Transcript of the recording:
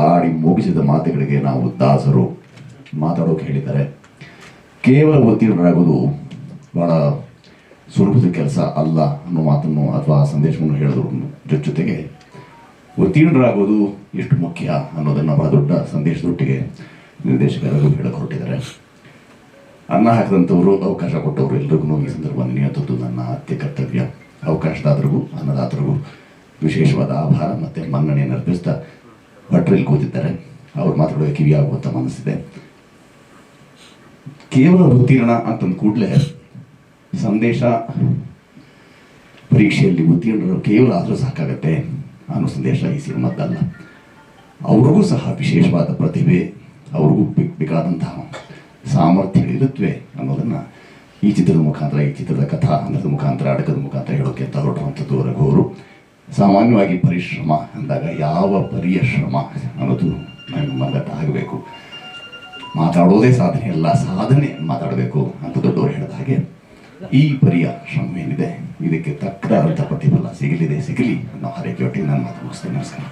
ಆಡಿ ಮುಗಿಸಿದ ಮಾತುಗಳಿಗೆ ನಾವು ದಾಸರು ಮಾತಾಡೋಕೆ ಹೇಳಿದ್ದಾರೆ. ಕೇವಲ ಉತ್ತೀರ್ಣರಾಗೋದು ಬಹಳ ಸುಲಭದ ಕೆಲಸ ಅಲ್ಲ ಅನ್ನೋ ಮಾತನ್ನು ಅಥವಾ ಸಂದೇಶವನ್ನು ಹೇಳಿದ್ರು ಜೊತೆಗೆ ಉತ್ತೀರ್ಣರಾಗೋದು ಎಷ್ಟು ಮುಖ್ಯ ಅನ್ನೋದನ್ನು ಬಹಳ ದೊಡ್ಡ ಸಂದೇಶದೊಟ್ಟಿಗೆ ನಿರ್ದೇಶಕರು ಹೇಳಕ್ಕೆ ಹೊರಟಿದ್ದಾರೆ. ಅನ್ನ ಹಾಕಿದಂಥವರು, ಅವಕಾಶ ಕೊಟ್ಟವರು ಎಲ್ರಿಗೂ ಈ ಸಂದರ್ಭವನ್ನು ನಿಯಂತ್ರಿದ್ದು ನನ್ನ ಅತ್ಯ ಕರ್ತವ್ಯ. ಅವಕಾಶದಾತರಿಗೂ ಅನ್ನದಾತರಿಗೂ ವಿಶೇಷವಾದ ಆಭಾರ ಮತ್ತು ಮನ್ನಣೆಯನ್ನು ಅರ್ಪಿಸ್ತಾ ಭಟ್ರಲ್ಲಿ ಕೂತಿದ್ದಾರೆ. ಅವ್ರು ಮಾತಾಡೋಕೆ ಕಿವಿಯಾಗುವಂಥ ಮನಸ್ಸಿದೆ. ಕೇವಲ ಉತ್ತೀರ್ಣ ಅಂತಂದ ಕೂಡಲೇ ಸಂದೇಶ ಪರೀಕ್ಷೆಯಲ್ಲಿ ಉತ್ತೀರ್ಣರು ಕೇವಲ ಆದರೂ ಸಾಕಾಗತ್ತೆ ಅನ್ನೋ ಸಂದೇಶ ಈ ಸಿನಿಮಾದ್ದಲ್ಲ. ಅವ್ರಿಗೂ ಸಹ ವಿಶೇಷವಾದ ಪ್ರತಿಭೆ, ಅವ್ರಿಗೂ ಬೇಕಾದಂತಹ ಸಾಮರ್ಥ್ಯಗಳಿರುತ್ತವೆ ಅನ್ನೋದನ್ನು ಈ ಚಿತ್ರದ ಮುಖಾಂತರ, ಈ ಚಿತ್ರದ ಕಥಾ ಹಂತದ ಮುಖಾಂತರ, ಅಡಕದ ಮುಖಾಂತರ ಹೇಳೋಕೆ ಅಂತ ಹೊರಟುವಂಥದ್ದು ರಘುವರು. ಸಾಮಾನ್ಯವಾಗಿ ಪರಿಶ್ರಮ ಅಂದಾಗ ಯಾವ ಪರಿಯ ಶ್ರಮ ಅನ್ನೋದು ನನಗೆ ಮನಗಟ್ಟ ಆಗಬೇಕು. ಮಾತಾಡೋದೇ ಸಾಧನೆ ಅಲ್ಲ, ಸಾಧನೆ ಮಾತಾಡಬೇಕು ಅಂತ ದೊಡ್ಡವರು ಹೇಳಿದ ಹಾಗೆ ಈ ಪರಿಯ ಶ್ರಮ ಏನಿದೆ ಇದಕ್ಕೆ ತಕ್ಕದಾದಂಥ ಪ್ರತಿಫಲ ಸಿಗಲಿ ಅನ್ನೋ ಹಾರೈಕೆಯೊಟ್ಟಿಗೆ ನಾನು ಮಾತು ಮುಗಿಸ್ತೇನೆ. ನಮಸ್ಕಾರ.